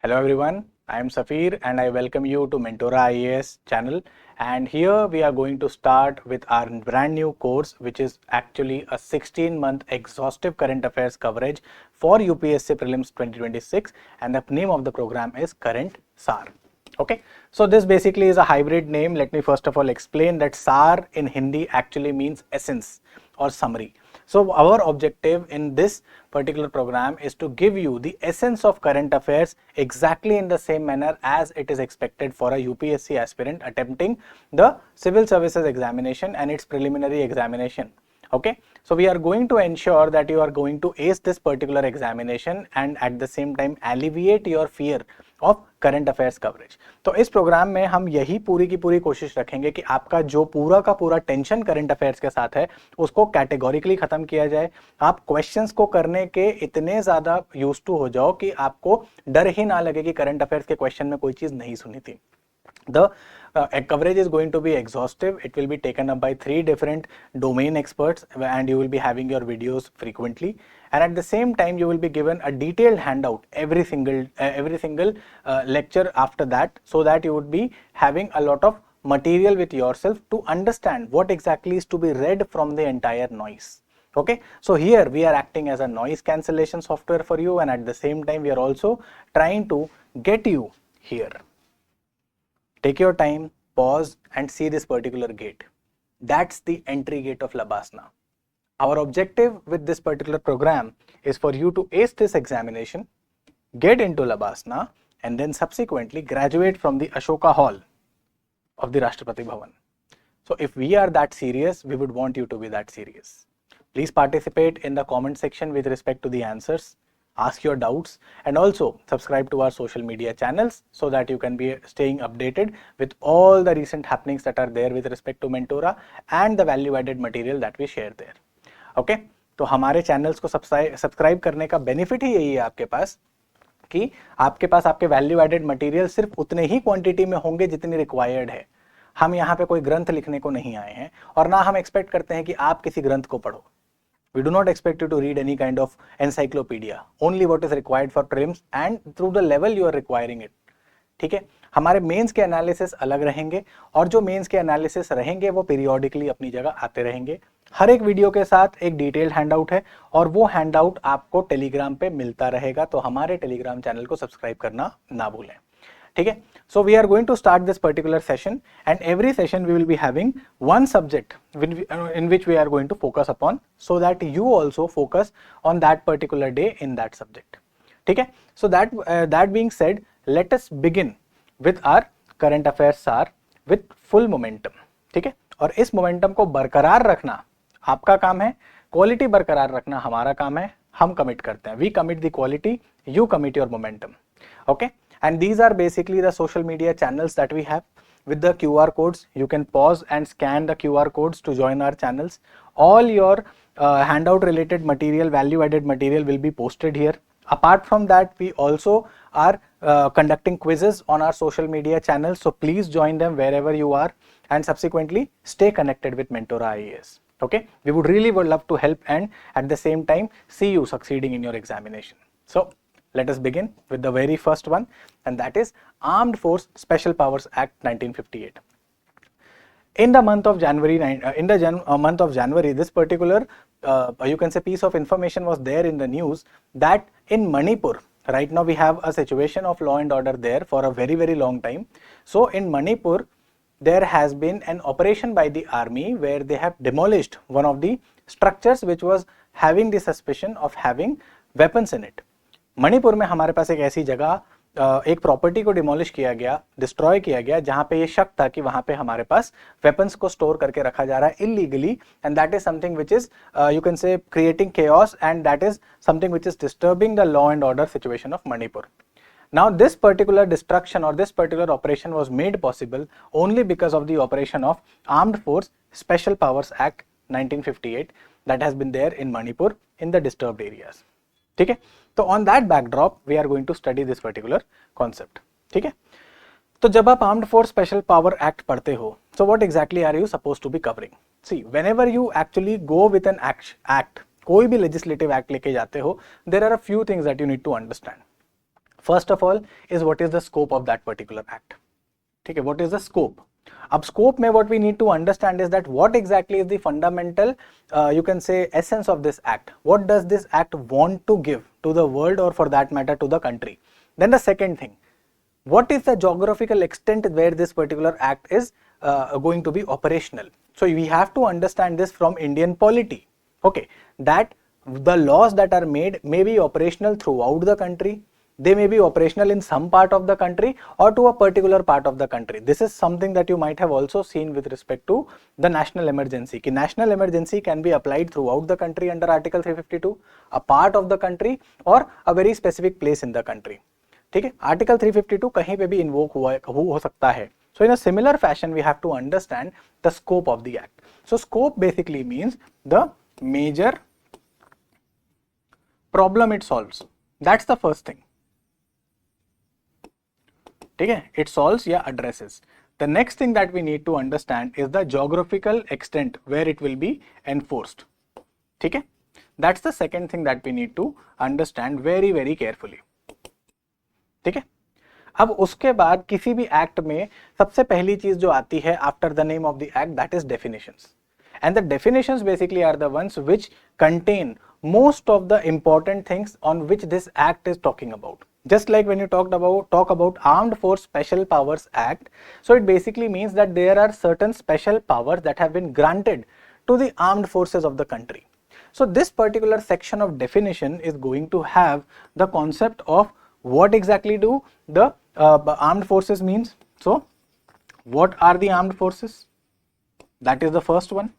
Hello everyone, I am Safir and I welcome you to Mentora IAS channel, and here we are going to start with our brand new course, which is actually a 16-month exhaustive current affairs coverage for UPSC Prelims 2026, and the name of the program is Current SAAR. Okay, so this basically is a hybrid name. Let me first of all explain that SAAR in Hindi actually means essence or summary. So our objective in this particular program is to give you the essence of current affairs exactly in the same manner as it is expected for a UPSC aspirant attempting the civil services examination and its preliminary examination. Okay, so we are going to ensure that you are going to ace this particular examination and at the same time alleviate your fear of current affairs coverage. तो इस programme में हम यही पूरी की पूरी कोशिश रखेंगे कि आपका जो पूरा का पूरा टेंशन करंट अफेयर्स के साथ है उसको कैटेगोरिकली खत्म किया जाए. आप क्वेश्चंस को करने के इतने ज्यादा यूज्ड टू हो जाओ कि आपको डर ही ना लगे कि करंट अफेयर्स के क्वेश्चन में कोई चीज नहीं सुनी थी. The coverage is going to be exhaustive. It will be taken up by 3 different domain experts and you will be having your videos frequently, and at the same time you will be given a detailed handout every single lecture after that, so that you would be having a lot of material with yourself to understand what exactly is to be read from the entire noise. Okay, so here we are acting as a noise cancellation software for you, and at the same time we are also trying to get you here. Take your time, pause and see this particular gate. That's the entry gate of Labasna. Our objective with this particular program is for you to ace this examination, get into Labasna and then subsequently graduate from the Ashoka Hall of the Rashtrapati Bhavan. So if we are that serious, we would want you to be that serious. Please participate in the comment section with respect to the answers. Ask your doubts and also subscribe to our social media channels so that you can be staying updated with all the recent happenings that are there with respect to Mentora and the value added material that we share there. Okay, तो हमारे channels को subscribe करने का benefit ही यही है आपके पास कि आपके पास आपके वैल्यू एडेड मटेरियल सिर्फ उतने ही क्वांटिटी में होंगे जितनी रिक्वायर्ड है. हम यहाँ पे कोई ग्रंथ लिखने को नहीं आए हैं और ना हम एक्सपेक्ट करते हैं कि आप किसी ग्रंथ को पढ़ो. We do not expect you to read any kind of encyclopedia. Only what is required for prelims and through the level you are requiring it. ठीक है, हमारे मेंस के एनालिसिस अलग रहेंगे और जो मेंस के एनालिसिस रहेंगे वो पीरियोडिकली अपनी जगह आते रहेंगे. हर एक वीडियो के साथ एक डिटेल्ड हैंडआउट है और वो हैंडआउट आपको टेलीग्राम पे मिलता रहेगा, तो हमारे टेलीग्राम चैनल को सब्सक्राइब करना ना भूलें. ठीक है, so we are going to start this particular session and every session we will be having one subject in which we are going to focus upon, so that you also focus on that particular day in that subject. ठीक है, so that being said, let us begin with our current affairs SAAR with full momentum. ठीक है, और इस momentum को बरकरार रखना आपका काम है, क्वालिटी बरकरार रखना हमारा काम है. हम कमिट करते हैं, we commit the quality, you commit your momentum. Okay, and these are basically the social media channels that we have with the QR codes. You can pause and scan the QR codes to join our channels. All your handout related material, value added material will be posted here. Apart from that, we also are conducting quizzes on our social media channels, so please join them wherever you are and subsequently stay connected with Mentora IAS. Okay, we would really love to help and at the same time see you succeeding in your examination. So let us begin with the very first one, and that is Armed Force Special Powers Act 1958. In the month of January, this particular you can say piece of information was there in the news that in Manipur, right now we have a situation of law and order there for a very long time. So in Manipur, there has been an operation by the army where they have demolished one of the structures which was having the suspicion of having weapons in it. Manipur में हमारे पास एक ऐसी जगह एक property को demolish किया गया, destroy किया गया, जहां पे ये शक था कि वहां पे हमारे पास वेपन्स को स्टोर करके रखा जा रहा है illegally, and that is something which is you can say creating chaos, and that is something which is disturbing the law and order situation of Manipur. Now this particular destruction or this particular operation was made possible only because of the operation of Armed Force Special Powers Act 1958 that has been there in Manipur in the disturbed areas. ठीक है, तो on that backdrop we are going to study this particular concept. ठीक है, तो जब आप armed force special power act पढ़ते हो, so what exactly are you suppose to be covering? See, whenever you actually go with an act, कोई भी legislative act लेके जाते हो, there are a few things that you need to understand. First of all is what is the scope of that particular act. ठीक है, what is the scope? अब scope में what we need to understand is that what exactly is the fundamental you can say essence of this act. What does this act want to give to the world, or for that matter to the country? Then the second thing, what is the geographical extent where this particular act is going to be operational? So we have to understand this from Indian polity, okay, that the laws that are made may be operational throughout the country. They may be operational in some part of the country or to a particular part of the country. This is something that you might have also seen with respect to the national emergency. Ki national emergency can be applied throughout the country under Article 352, a part of the country or a very specific place in the country. ठीक है, Article 352 कहीं पे भी invoke हो सकता है. So in a similar fashion we have to understand the scope of the act. So scope basically means the major problem it solves. That's the first thing. ठीक है, it solves या addresses. The next thing that we need to understand is the geographical extent where it will be enforced. ठीक है, that's the second thing that we need to understand very very carefully. ठीक है, अब उसके बाद किसी भी एक्ट में सबसे पहली चीज जो आती है after the name of the act, that is definitions. And the definitions basically are the ones which contain most of the important things on which this act is talking about. Just like when you talk about Armed Force Special Powers Act, so it basically means that there are certain special powers that have been granted to the armed forces of the country. So this particular section of definition is going to have the concept of what exactly do the armed forces means. So what are the armed forces? That is the first one.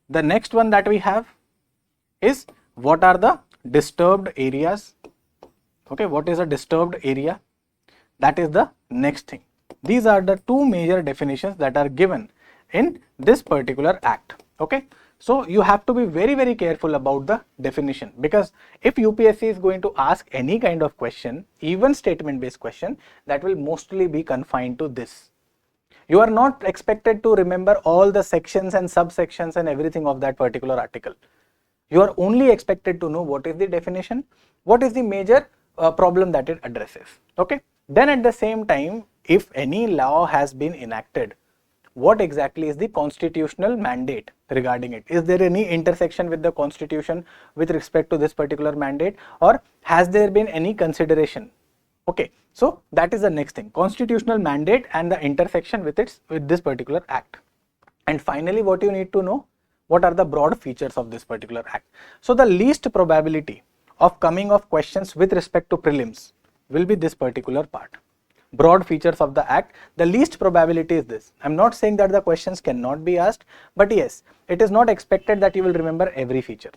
The next one that we have is what are the disturbed areas. Okay, what is a disturbed area? That is the next thing. These are the two major definitions that are given in this particular act. Okay, so you have to be very very careful about the definition, because if UPSC is going to ask any kind of question, even statement based question, that will mostly be confined to this. You are not expected to remember all the sections and subsections and everything of that particular article. You are only expected to know what is the definition, what is the major problem that it addresses. Okay, then at the same time, if any law has been enacted, what exactly is the constitutional mandate regarding it? Is there any intersection with the constitution with respect to this particular mandate, or has there been any consideration? Okay, so that is the next thing, constitutional mandate and the intersection with this particular act. And finally, what you need to know, what are the broad features of this particular act. So the least probability of coming of questions with respect to prelims will be this particular part. Broad features of the act, the least probability is this. I'm not saying that the questions cannot be asked, but yes, it is not expected that you will remember every feature.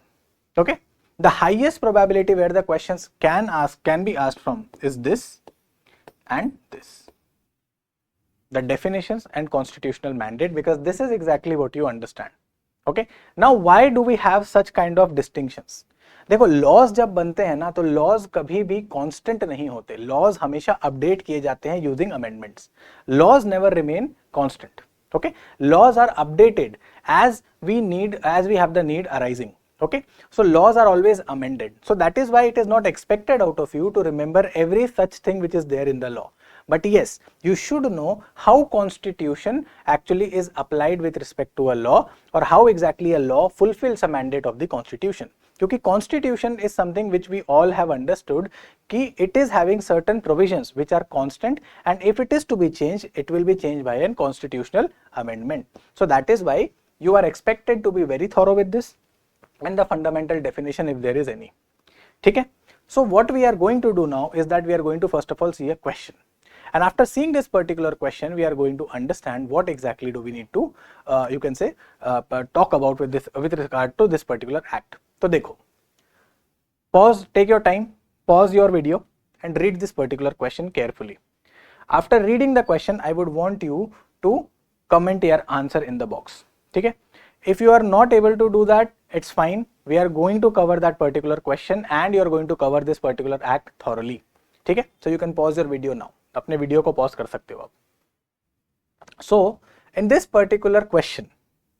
Okay, the highest probability where the questions can be asked from is this and this, the definitions and constitutional mandate, because this is exactly what you understand. Okay, now why do we have such kind of distinctions? देखो, laws जब बनते हैं ना, तो laws कभी भी constant नहीं होते. लॉज हमेशा अपडेट किए जाते हैं using amendments. Laws never remain constant. Okay, laws are updated as we have the need arising. Okay, so laws are always amended. So that is why it is not expected out of you to remember every such thing which is there in the law. But yes, you should know how constitution actually is applied with respect to a law, or how exactly a law fulfills a mandate of the constitution. क्योंकि constitution is something which we all have understood कि it is having certain provisions which are constant, and if it is to be changed, it will be changed by a constitutional amendment. So that is why you are expected to be very thorough with this and the fundamental definition if there is any. ठीक है? So what we are going to do now is that we are going to first of all see a question. And after seeing this particular question, we are going to understand what exactly do we need to you can say talk about with regard to this particular act. तो देखो, pause, take your time, pause your video and read this particular question carefully. After reading the question, I would want you to comment your answer in the box. ठीक है? If you are not able to do that, it's fine. We are going to cover that particular question and you are going to cover this particular act thoroughly. ठीक है? So you can pause your video now. अपने video को pause कर सकते हो आप. So in this particular question,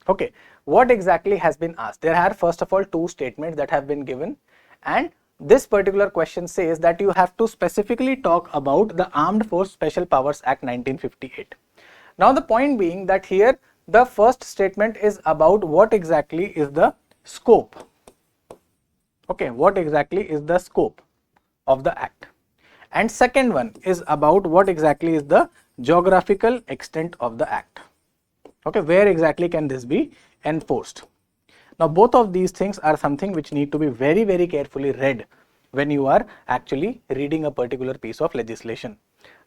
okay, what exactly has been asked? There are first of all two statements that have been given, and this particular question says that you have to specifically talk about the Armed Force Special Powers Act 1958. Now the point being that here the first statement is about what exactly is the scope. Okay, what exactly is the scope of the act, and second one is about what exactly is the geographical extent of the act. Okay, where exactly can this be enforced? Now both of these things are something which need to be very carefully read when you are actually reading a particular piece of legislation.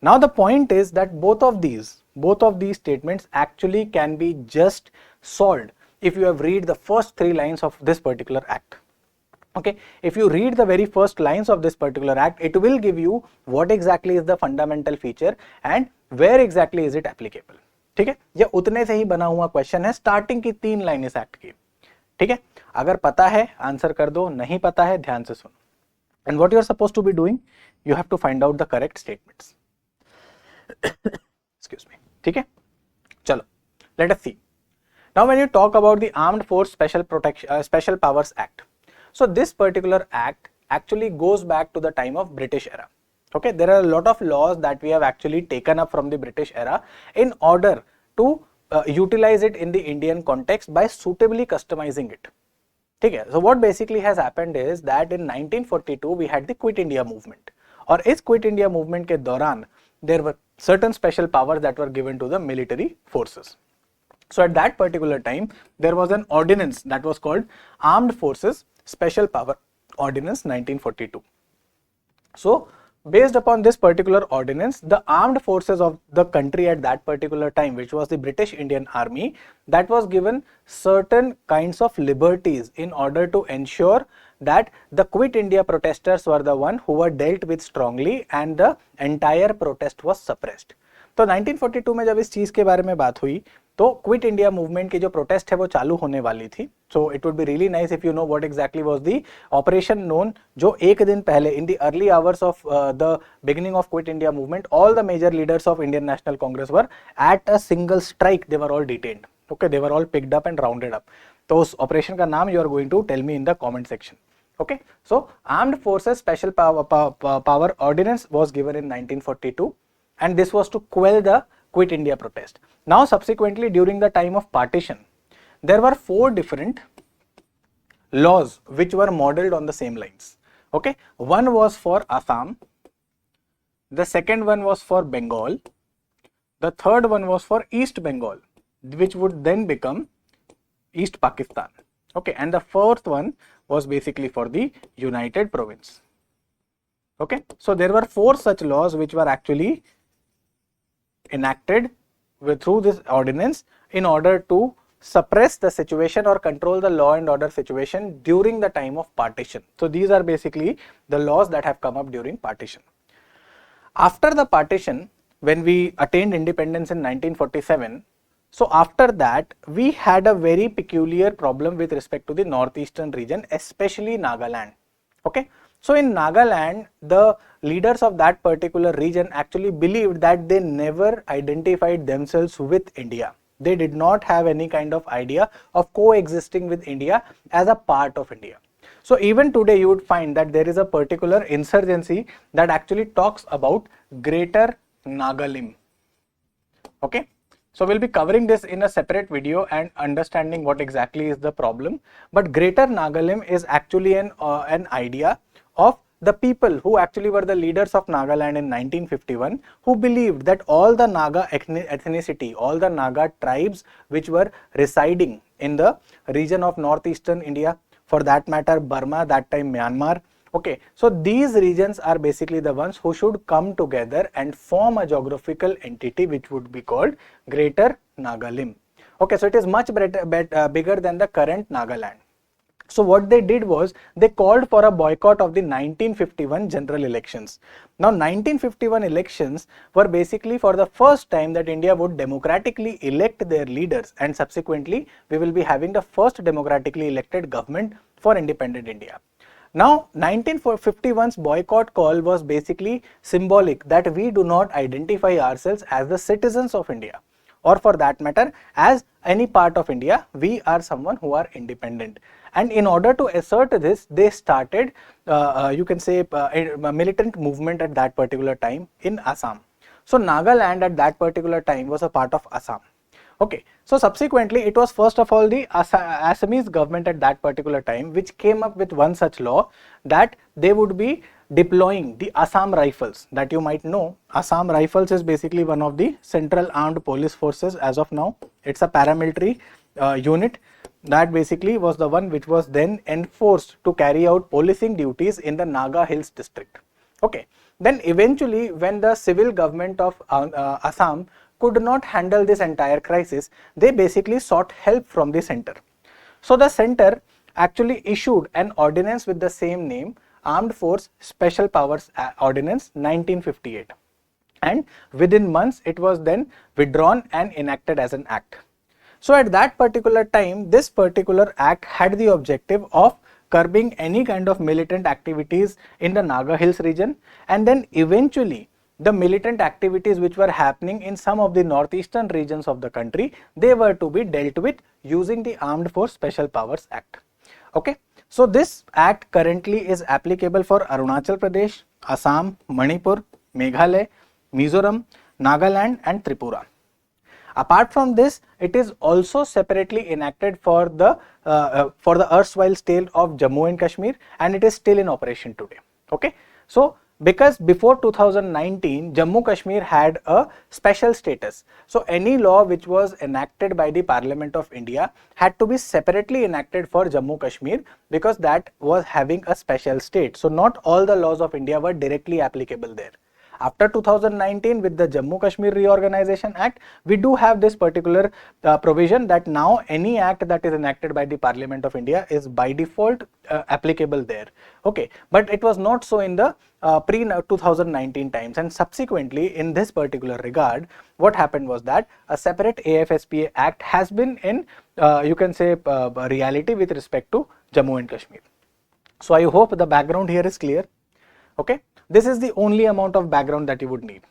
Now the point is that both of these statements actually can be just solved if you have read the first 3 lines of this particular act. Okay, if you read the very first lines of this particular act, it will give you what exactly is the fundamental feature and where exactly is it applicable. ठीक है, ये उतने से ही बना हुआ question है, starting की 3 line इस एक्ट की. ठीक है, अगर पता है आंसर कर दो, नहीं पता है ध्यान से सुनो. And what you are supposed to be doing, you have to find out the correct statements. Excuse me. ठीक है, चलो, let us see. Now when you talk about the Armed Force Special Powers Act, so this particular act actually goes back to the time of British era. Okay, there are a lot of laws that we have actually taken up from the British era in order to utilize it in the Indian context by suitably customizing it. Okay, so what basically has happened is that in 1942 we had the Quit India movement, और इस Quit India movement के दौरान there were certain special powers that were given to the military forces. So at that particular time there was an ordinance that was called Armed Forces Special Power Ordinance 1942. So based upon this particular ordinance, the armed forces of the country at that particular time, which was the British Indian Army, that was given certain kinds of liberties in order to ensure that the Quit India protesters were the one who were dealt with strongly and the entire protest was suppressed. तो 1942 में जब इस चीज के बारे में बात हुई तो क्विट इंडिया मूवमेंट की जो प्रोटेस्ट है वो चालू होने वाली थी. So it would be really nice if you know what exactly was the operation known, जो एक दिन पहले in the early hours of the beginning of Quit India movement, all the major leaders of Indian National Congress were at a single strike, they were all detained. Okay, they were all picked up and rounded up. तो उस operation का नाम you are going to tell me in the comment section. Okay, so Armed Forces Special Power Ordinance was given in 1942 and this was to quell the Quit India protest. Now subsequently during the time of partition, there were 4 different laws which were modeled on the same lines. Okay, one was for Assam, the second one was for Bengal, the third one was for East Bengal, which would then become East Pakistan. Okay, and the fourth one was basically for the United Province. Okay, so there were 4 such laws which were actually enacted through this ordinance in order to suppress the situation or control the law and order situation during the time of partition. So these are basically the laws that have come up during partition. After the partition, when we attained independence in 1947, so after that we had a very peculiar problem with respect to the northeastern region, especially Nagaland. Okay, so in Nagaland, the leaders of that particular region actually believed that they never identified themselves with India. They did not have any kind of idea of coexisting with India as a part of India. So even today you would find that there is a particular insurgency that actually talks about Greater Nagalim. Okay, so we'll be covering this in a separate video and understanding what exactly is the problem. But Greater Nagalim is actually an idea of the people who actually were the leaders of Nagaland in 1951, who believed that all the Naga ethnicity, all the Naga tribes which were residing in the region of northeastern India, for that matter Burma, that time Myanmar. Okay, so these regions are basically the ones who should come together and form a geographical entity which would be called Greater Nagalim. Okay, so it is much bigger than the current Nagaland. So what they did was they called for a boycott of the 1951 general elections. Now 1951 elections were basically for the first time that India would democratically elect their leaders, and subsequently we will be having the first democratically elected government for independent India. Now 1951's boycott call was basically symbolic that we do not identify ourselves as the citizens of India, or for that matter as any part of India, we are someone who are independent. And in order to assert this, they started you can say a militant movement at that particular time in Assam. So Nagaland at that particular time was a part of Assam. Okay, so subsequently it was first of all the Assamese government at that particular time which came up with one such law that they would be deploying the Assam Rifles. That you might know, Assam Rifles is basically one of the central armed police forces as of now. It's a paramilitary unit that basically was the one which was then enforced to carry out policing duties in the Naga Hills district. Okay, then eventually when the civil government of Assam could not handle this entire crisis, they basically sought help from the center. So the center actually issued an ordinance with the same name, Armed Force Special Powers Ordinance 1958, and within months it was then withdrawn and enacted as an act. So at that particular time, this particular act had the objective of curbing any kind of militant activities in the Naga Hills region, and then eventually the militant activities which were happening in some of the northeastern regions of the country, they were to be dealt with using the Armed Force Special Powers Act. Okay, so this act currently is applicable for Arunachal Pradesh, Assam, Manipur, Meghalaya, Mizoram, Nagaland and Tripura. Apart from this, it is also separately enacted for the erstwhile state of Jammu and Kashmir, and it is still in operation today. Okay, so because before 2019 Jammu Kashmir had a special status, so any law which was enacted by the Parliament of India had to be separately enacted for Jammu Kashmir because that was having a special state. So not all the laws of India were directly applicable there. After 2019, with the Jammu Kashmir Reorganization Act, we do have this particular provision that now any act that is enacted by the Parliament of India is by default applicable there. Okay, but it was not so in the pre-2019 times, and subsequently in this particular regard, what happened was that a separate AFSPA Act has been in you can say reality with respect to Jammu and Kashmir. So I hope the background here is clear. Okay, this is the only amount of background that you would need.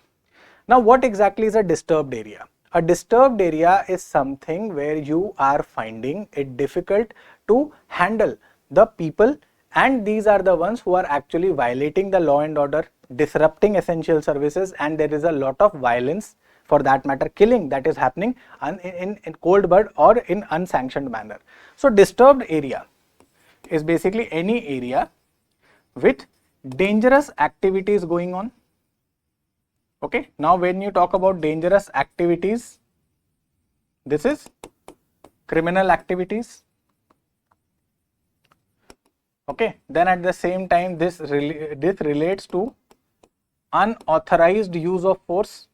Now what exactly is a disturbed area? A disturbed area is something where you are finding it difficult to handle the people, and these are the ones who are actually violating the law and order, disrupting essential services, and there is a lot of violence, for that matter killing, that is happening in cold blood or in unsanctioned manner. So disturbed area is basically any area with dangerous activities going on. Okay, now when you talk about dangerous activities, this is criminal activities. Okay, then at the same time this relates to unauthorized use of force.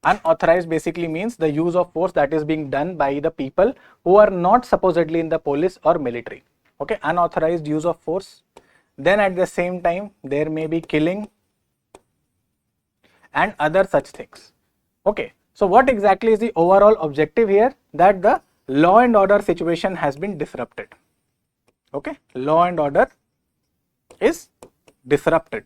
Unauthorized basically means the use of force that is being done by the people who are not supposedly in the police or military. Okay, unauthorized use of force. Then at the same time there may be killing and other such things. Okay, so what exactly is the overall objective here? That the law and order situation has been disrupted. Okay, law and order is disrupted.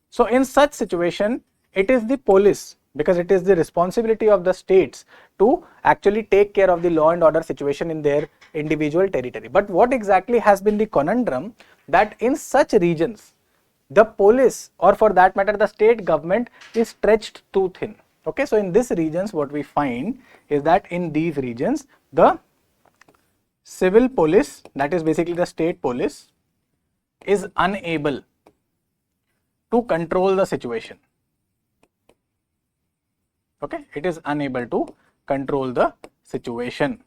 So in such situation, it is the police, because it is the responsibility of the states to actually take care of the law and order situation in their individual territory. But what exactly has been the conundrum? That in such regions, the police, or for that matter the state government, is stretched too thin. Okay, so in these regions what we find is that in these regions the civil police, that is basically the state police, is unable to control the situation. Okay, it is unable to control the situation,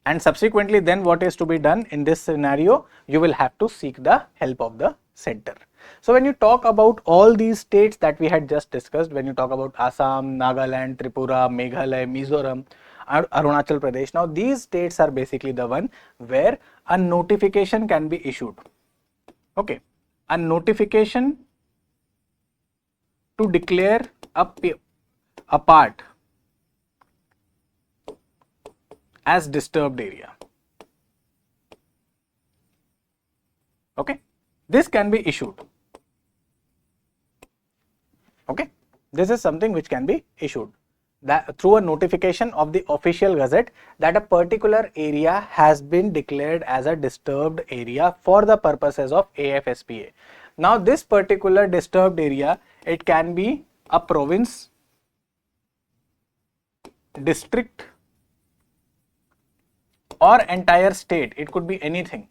and subsequently then what is to be done in this scenario? You will have to seek the help of the center. So when you talk about all these states that we had just discussed, when you talk about Assam, Nagaland, Tripura, Meghalaya, Mizoram, Arunachal Pradesh, now these states are basically the one where a notification can be issued. Okay, a notification to declare a part as disturbed area. Okay, this can be issued. Okay, This is something which can be issued that through a notification of the official gazette that a particular area has been declared as a disturbed area for the purposes of AFSPA. Now this particular disturbed area, it can be a province, district, or entire state. It could be anything.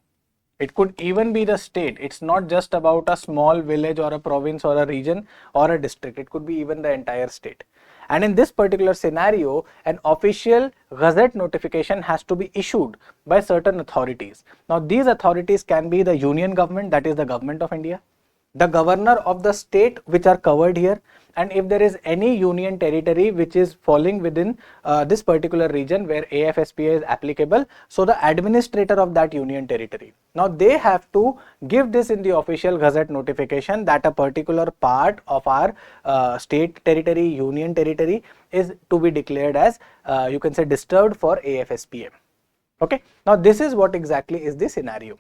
It could even be the state. It's not just about a small village or a province or a region or a district. It could be even the entire state. And in this particular scenario, an official gazette notification has to be issued by certain authorities. Now these authorities can be the union government, that is the government of India, the governor of the state which are covered here, and if there is any union territory which is falling within this particular region where AFSPA is applicable, so the administrator of that union territory. Now they have to give this in the official gazette notification that a particular part of our state territory, union territory is to be declared as you can say disturbed for AFSPA. Okay, now this is what exactly is the scenario.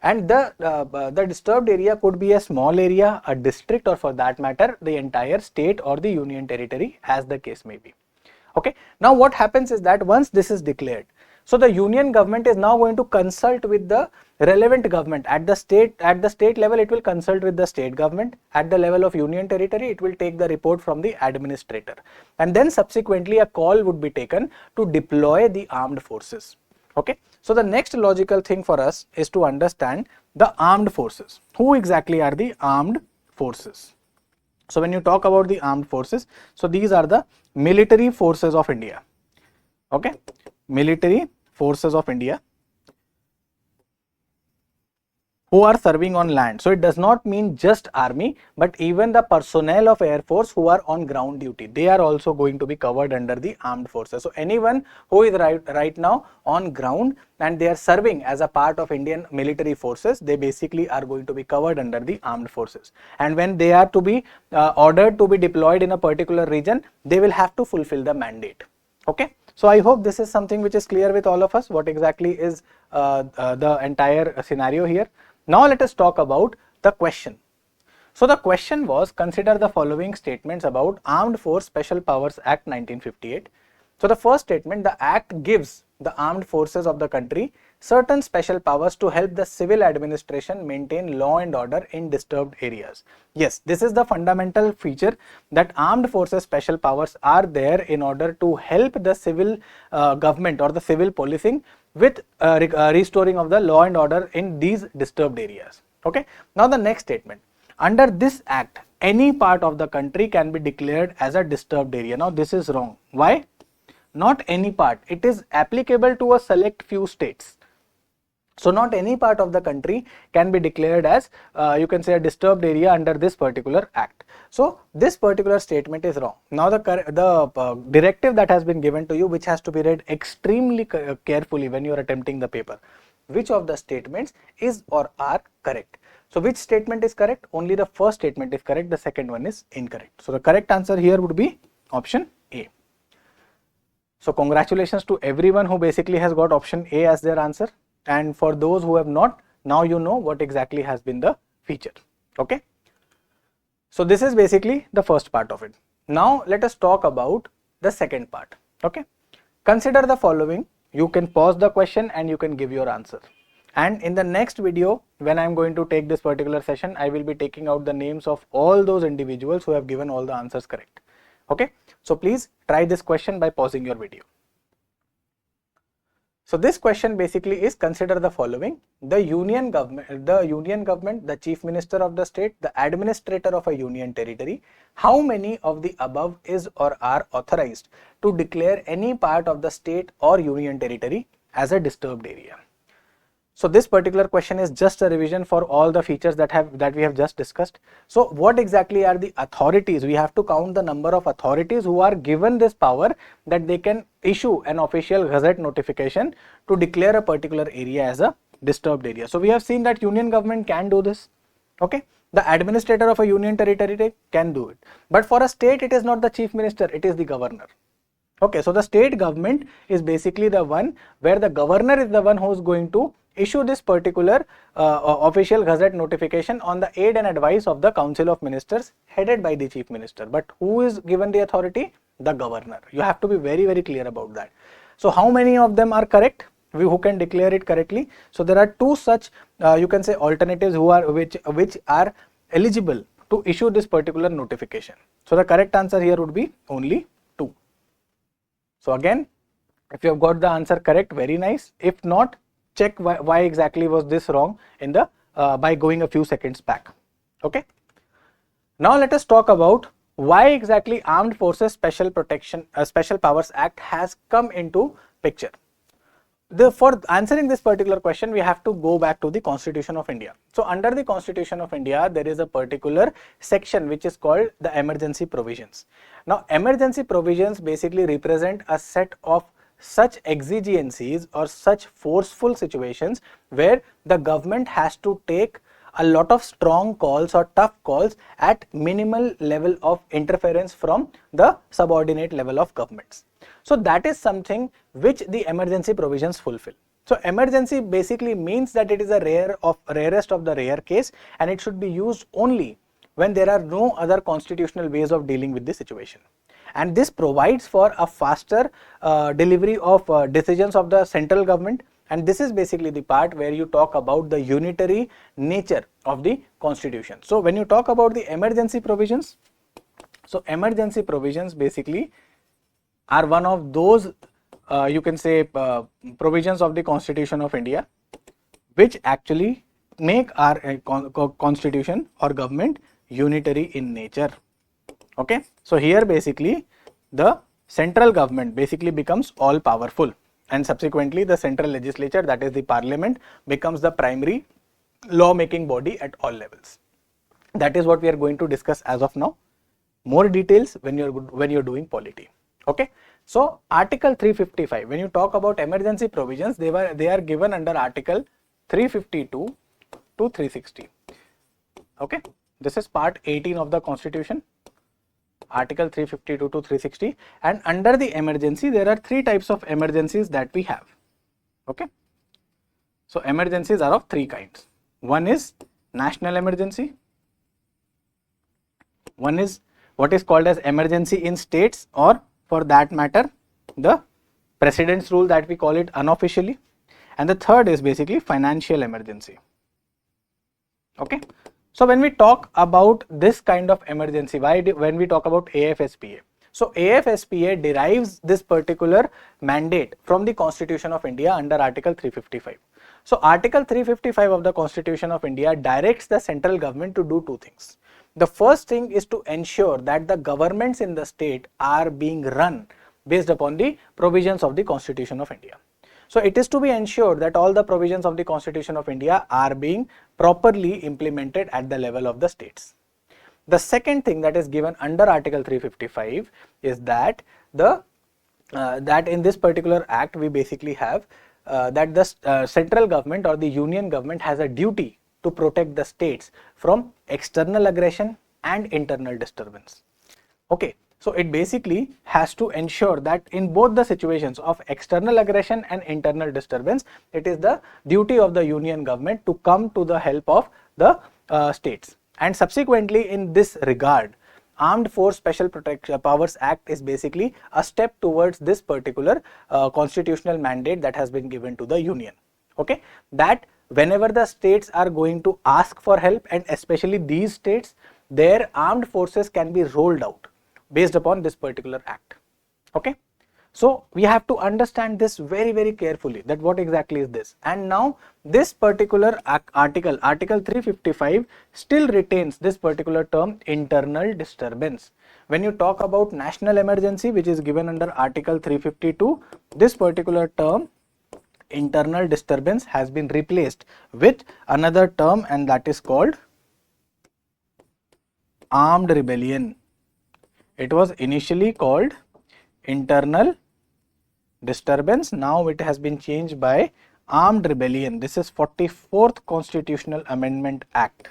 And the disturbed area could be a small area, a district, or for that matter the entire state or the union territory, as the case may be. Okay, now what happens is that once this is declared, so the union government is now going to consult with the relevant government at the state level. It will consult with the state government. At the level of union territory, it will take the report from the administrator, and then subsequently a call would be taken to deploy the armed forces. Okay, so the next logical thing for us is to understand the armed forces. Who exactly are the armed forces? So when you talk about the armed forces, so these are the military forces of India. Okay, military forces of India who are serving on land. So it does not mean just army, but even the personnel of Air Force who are on ground duty, they are also going to be covered under the armed forces. So anyone who is right now on ground and they are serving as a part of Indian military forces, they basically are going to be covered under the armed forces. And when they are to be ordered to be deployed in a particular region, they will have to fulfill the mandate. Okay, so I hope this is something which is clear with all of us, what exactly is the entire scenario here. Now let us talk about the question. So the question was, consider the following statements about Armed Force Special Powers Act 1958. So the first statement, the act gives the armed forces of the country certain special powers to help the civil administration maintain law and order in disturbed areas. Yes, this is the fundamental feature, that armed forces special powers are there in order to help the civil government or the civil policing with restoring of the law and order in these disturbed areas. Okay, now the next statement, under this act any part of the country can be declared as a disturbed area. Now this is wrong. Why? Not any part, it is applicable to a select few states. So not any part of the country can be declared as you can say a disturbed area under this particular act. So this particular statement is wrong. Now the directive that has been given to you, which has to be read extremely carefully when you are attempting the paper, which of the statements is or are correct. So which statement is correct? Only the first statement is correct, the second one is incorrect. So the correct answer here would be option A. So congratulations to everyone who basically has got option A as their answer, and for those who have not, now you know what exactly has been the feature. Okay, so this is basically the first part of it. Now let us talk about the second part. Okay, consider the following. You can pause the question and you can give your answer, and in the next video when I am going to take this particular session, I will be taking out the names of all those individuals who have given all the answers correct. Okay, so please try this question by pausing your video. So this question basically is, consider the following: the union government, the chief minister of the state, the administrator of a union territory, how many of the above is or are authorized to declare any part of the state or union territory as a disturbed area? So this particular question is just a revision for all the features that we have just discussed. So what exactly are the authorities? We have to count the number of authorities who are given this power that they can issue an official gazette notification to declare a particular area as a disturbed area. So we have seen that union government can do this. Okay, the administrator of a union territory can do it, but for a state it is not the chief minister, it is the governor. Okay, so the state government is basically the one where the governor is the one who is going to issue this particular official gazette notification on the aid and advice of the Council of Ministers headed by the Chief Minister. But who is given the authority? The governor. You have to be very, very clear about that. So how many of them are correct? Who can declare it correctly? So there are two such you can say alternatives which are eligible to issue this particular notification. So the correct answer here would be only 2. So again, if you have got the answer correct, very nice. If not, check why exactly was this wrong in the by going a few seconds back. Okay. Now let us talk about why exactly Armed Forces Special Powers Act has come into picture. For answering this particular question, we have to go back to the Constitution of India. So under the Constitution of India, there is a particular section which is called the emergency provisions. Now emergency provisions basically represent a set of such exigencies or such forceful situations where the government has to take a lot of strong calls or tough calls at minimal level of interference from the subordinate level of governments. So that is something which the emergency provisions fulfill. So emergency basically means that it is a rarest of the rare case, and it should be used only when there are no other constitutional ways of dealing with the situation. And this provides for a faster delivery of decisions of the central government. And this is basically the part where you talk about the unitary nature of the constitution. So when you talk about the emergency provisions, so emergency provisions basically are one of those you can say provisions of the Constitution of India which actually make our constitution or government unitary in nature. Okay, so here basically the central government basically becomes all powerful, and subsequently the central legislature, that is the parliament, becomes the primary law making body at all levels. That is what we are going to discuss as of now. More details when you're doing polity. Okay, so Article 355, when you talk about emergency provisions, they are given under Article 352 to 360. Okay, this is part 18 of the Constitution, Article 352 to 360, and under the emergency there are 3 types of emergencies that we have. Okay, so emergencies are of 3 kinds. One is national emergency, one is what is called as emergency in states, or for that matter the president's rule that we call it unofficially, and the third is basically financial emergency. Okay, so when we talk about this kind of emergency, when we talk about AFSPA, so AFSPA derives this particular mandate from the Constitution of India under Article 355. So Article 355 of the Constitution of India directs the central government to do 2 things. The first thing is to ensure that the governments in the state are being run based upon the provisions of the Constitution of India. So it is to be ensured that all the provisions of the Constitution of India are being properly implemented at the level of the states. The second thing that is given under Article 355 is that that in this particular act we basically have that the central government or the union government has a duty to protect the states from external aggression and internal disturbance. Okay, so it basically has to ensure that in both the situations of external aggression and internal disturbance, it is the duty of the union government to come to the help of the states. And subsequently in this regard, Armed Force Special Powers Act is basically a step towards this particular constitutional mandate that has been given to the union. Okay, that whenever the states are going to ask for help, and especially these states, their armed forces can be rolled out based upon this particular act. Okay, so we have to understand this very, very carefully, that what exactly is this. And now this particular article 355 still retains this particular term internal disturbance. When you talk about national emergency, which is given under Article 352, this particular term internal disturbance has been replaced with another term, and that is called armed rebellion. It was initially called internal disturbance, now it has been changed by armed rebellion. This is 44th Constitutional Amendment Act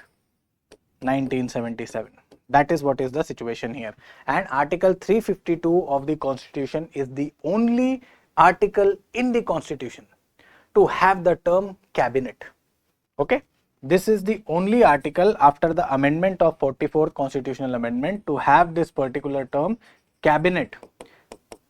1977. That is what is the situation here. And Article 352 of the Constitution is the only article in the Constitution to have the term cabinet. Okay, this is the only article after the amendment of 44th constitutional amendment to have this particular term cabinet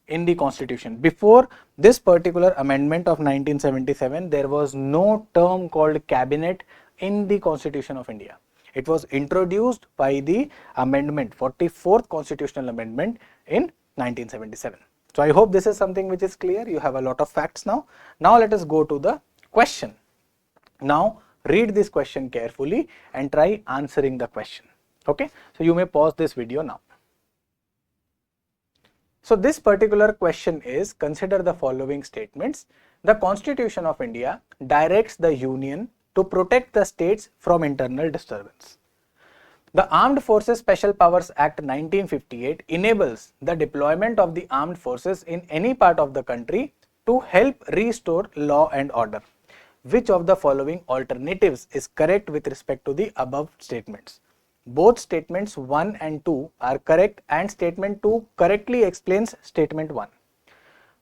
in the constitution. Before this particular amendment of 1977, there was no term called cabinet in the Constitution of India. It was introduced by the amendment, 44th constitutional amendment in 1977. So I hope this is something which is clear. You have a lot of facts now. Now let us go to the question. Now read this question carefully and try answering the question. Okay, so you may pause this video now. So this particular question is, consider the following statements. The Constitution of India directs the Union to protect the states from internal disturbance. The Armed Forces Special Powers Act 1958 enables the deployment of the armed forces in any part of the country to help restore law and order. Which of the following alternatives is correct with respect to the above statements? Both statements 1 and 2 are correct and statement 2 correctly explains statement 1.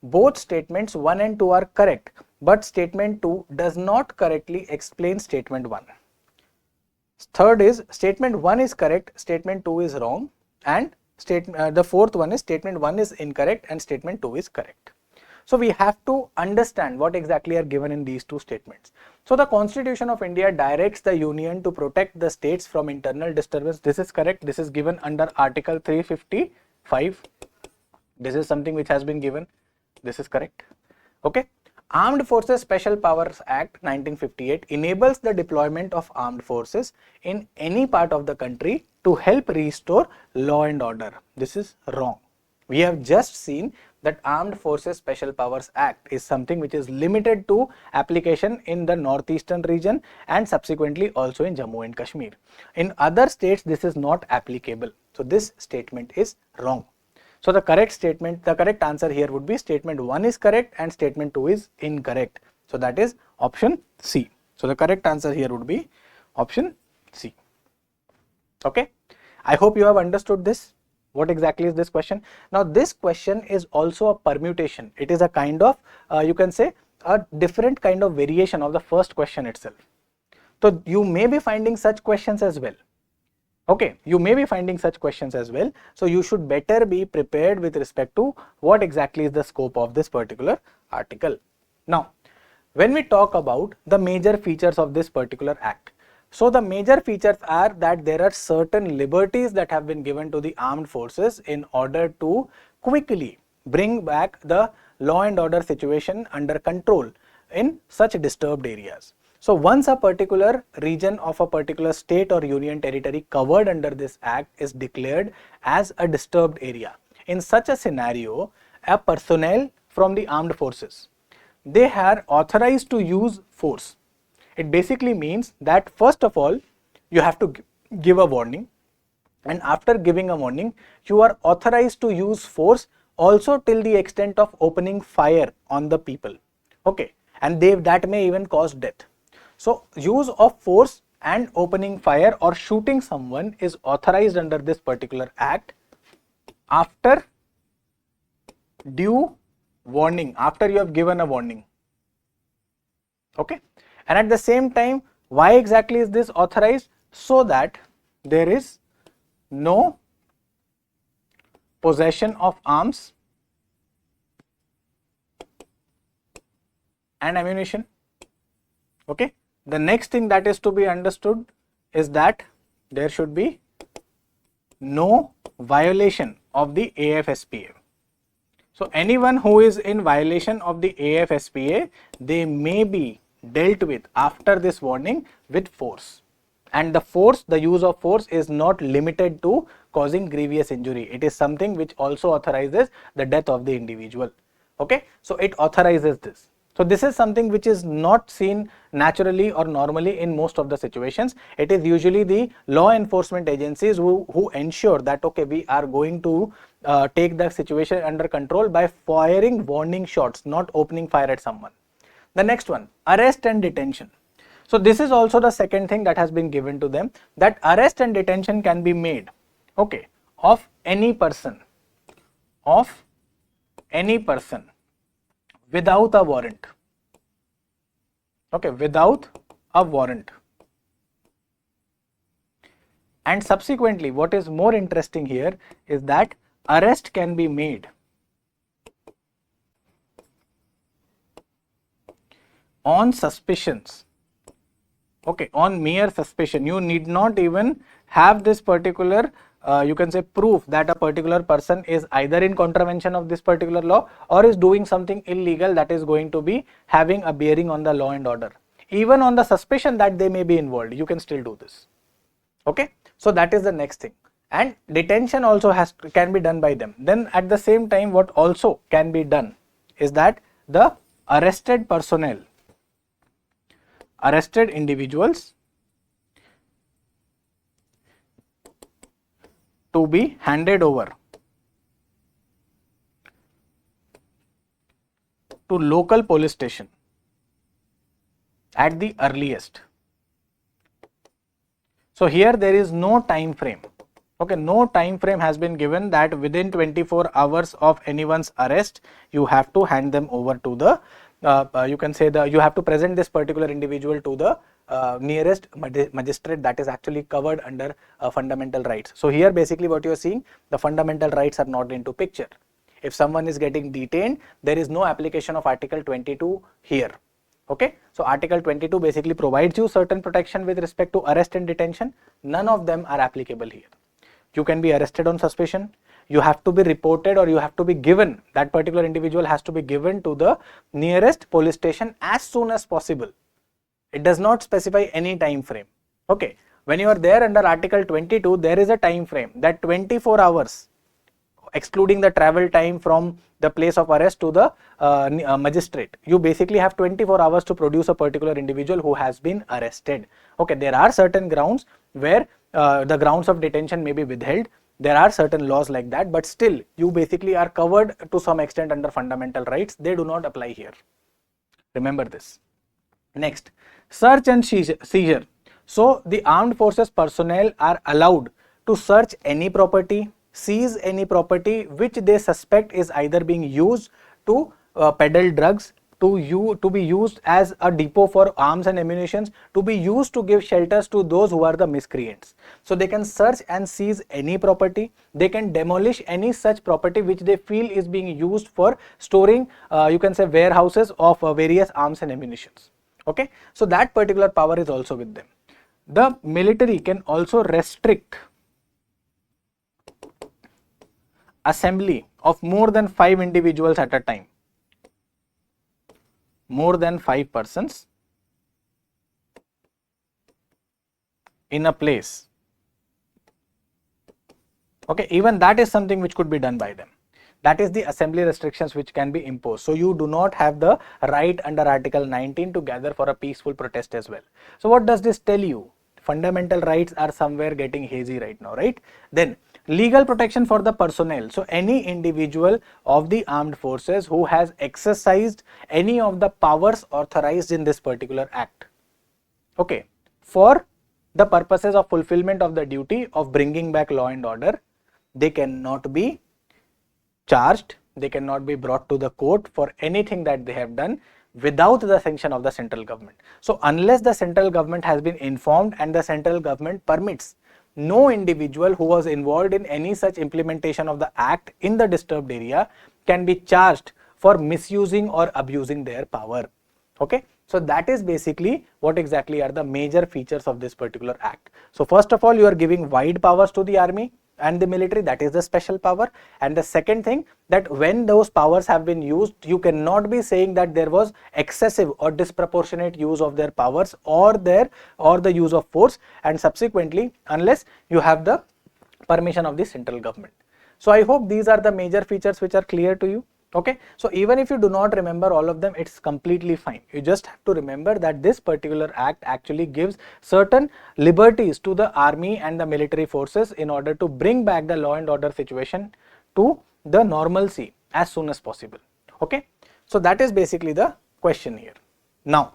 Both statements 1 and 2 are correct, but statement 2 does not correctly explain statement 1. Third is statement 1 is correct, statement 2 is wrong, and the fourth one is statement 1 is incorrect and statement 2 is correct. So we have to understand what exactly are given in these two statements. So the Constitution of India directs the Union to protect the states from internal disturbance. This is correct. This is given under Article 355. This is something which has been given. This is correct. Okay. Armed Forces Special Powers Act 1958 enables the deployment of armed forces in any part of the country to help restore law and order. This is wrong. We have just seen that Armed Forces Special Powers Act is something which is limited to application in the northeastern region and subsequently also in Jammu and Kashmir. In other states, this is not applicable. So this statement is wrong. So the correct answer here would be statement 1 is correct and statement 2 is incorrect. So that is option C. So the correct answer here would be option C. Okay. I hope you have understood this. What exactly is this question? Now this question is also a permutation. It is a kind of, you can say, a different kind of variation of the first question itself. So you may be finding such questions as well. Okay, you may be finding such questions as well. So you should better be prepared with respect to what exactly is the scope of this particular article. Now, when we talk about the major features of this particular act, so the major features are that there are certain liberties that have been given to the armed forces in order to quickly bring back the law and order situation under control in such disturbed areas. So once a particular region of a particular state or union territory covered under this act is declared as a disturbed area, in such a scenario, a personnel from the armed forces, they are authorized to use force. It basically means that first of all, you have to give a warning, and after giving a warning, you are authorized to use force also till the extent of opening fire on the people. Okay, and that may even cause death. So use of force and opening fire or shooting someone is authorized under this particular act after due warning, after you have given a warning. Okay. And at the same time, why exactly is this authorized? So that there is no possession of arms and ammunition. Okay. The next thing that is to be understood is that there should be no violation of the AFSPA. So anyone who is in violation of the AFSPA, they may be dealt with after this warning with force, and the use of force is not limited to causing grievous injury. It is something which also authorizes the death of the individual. Okay, so it authorizes this. So this is something which is not seen naturally or normally in most of the situations. It is usually the law enforcement agencies who ensure that okay, we are going to take the situation under control by firing warning shots, not opening fire at someone. The next one, arrest and detention. So this is also the second thing that has been given to them, that arrest and detention can be made, okay, of any person without a warrant. okay, without a warrant. And subsequently, what is more interesting here is that arrest can be made on suspicions, okay, on mere suspicion. You need not even have this particular you can say proof that a particular person is either in contravention of this particular law or is doing something illegal that is going to be having a bearing on the law and order. Even on the suspicion that they may be involved, you can still do this. Okay, so that is the next thing. And detention also can be done by them. Then at the same time, what also can be done is that the arrested personnel, arrested individuals to be handed over to local police station at the earliest. So here there is no time frame. Okay, no time frame has been given that within 24 hours of anyone's arrest, you have to hand them over to the you can say you have to present this particular individual to the nearest magistrate that is actually covered under fundamental rights. So here basically what you are seeing, the fundamental rights are not into picture. If someone is getting detained, there is no application of Article 22 here. Okay, so Article 22 basically provides you certain protection with respect to arrest and detention. None of them are applicable here. You can be arrested on suspicion. You have to be reported, or you have to be given, that particular individual has to be given to the nearest police station as soon as possible. It does not specify any time frame. Okay, when you are there under Article 22, there is a time frame that 24 hours, excluding the travel time from the place of arrest to the magistrate. You basically have 24 hours to produce a particular individual who has been arrested. Okay, there are certain grounds where the grounds of detention may be withheld. There are certain laws like that, but still you basically are covered to some extent under fundamental rights. They do not apply here. Remember this. Next, search and seizure. So the armed forces personnel are allowed to search any property, seize any property which they suspect is either being used to peddle drugs, to be used as a depot for arms and ammunition, to be used to give shelters to those who are the miscreants. So they can search and seize any property. They can demolish any such property which they feel is being used for storing you can say warehouses of various arms and ammunition. Okay, so that particular power is also with them. The military can also restrict assembly of more than 5 individuals at a time, more than 5 persons in a place. Okay, even that is something which could be done by them. That is the assembly restrictions which can be imposed. So you do not have the right under Article 19 to gather for a peaceful protest as well. So what does this tell you? Fundamental rights are somewhere getting hazy right now, right? Then legal protection for the personnel. So any individual of the armed forces who has exercised any of the powers authorized in this particular act, okay, for the purposes of fulfillment of the duty of bringing back law and order, they cannot be charged, they cannot be brought to the court for anything that they have done without the sanction of the central government. So unless the central government has been informed and the central government permits, no individual who was involved in any such implementation of the act in the disturbed area can be charged for misusing or abusing their power. Okay, so that is basically what exactly are the major features of this particular act. So first of all, you are giving wide powers to the army and the military, that is the special power. And the second thing, that when those powers have been used, you cannot be saying that there was excessive or disproportionate use of their powers or the use of force, and subsequently unless you have the permission of the central government. So I hope these are the major features which are clear to you. Okay, so even if you do not remember all of them, it's completely fine. You just have to remember that this particular act actually gives certain liberties to the army and the military forces in order to bring back the law and order situation to the normalcy as soon as possible. Okay, so that is basically the question here. Now,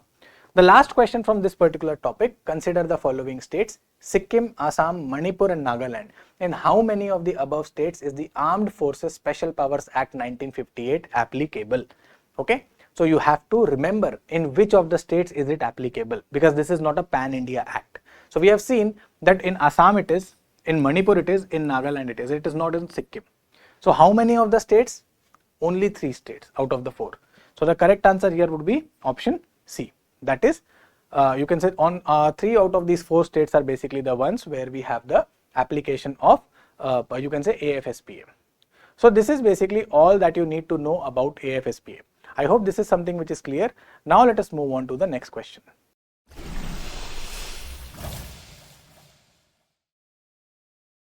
the last question from this particular topic, consider the following states: Sikkim, Assam, Manipur and Nagaland. In how many of the above states is the Armed Forces Special Powers Act 1958 applicable? Okay, So you have to remember in which of the states is it applicable, because this is not a pan-India act. So we have seen that in Assam it is, in Manipur it is, in Nagaland it is not in Sikkim. So how many of the states? Only 3 states out of the 4. So the correct answer here would be option C. That is, you can say on 3 out of these 4 states are basically the ones where we have the application of you can say AFSPA. So this is basically all that you need to know about AFSPA. I hope this is something which is clear. Now let us move on to the next question.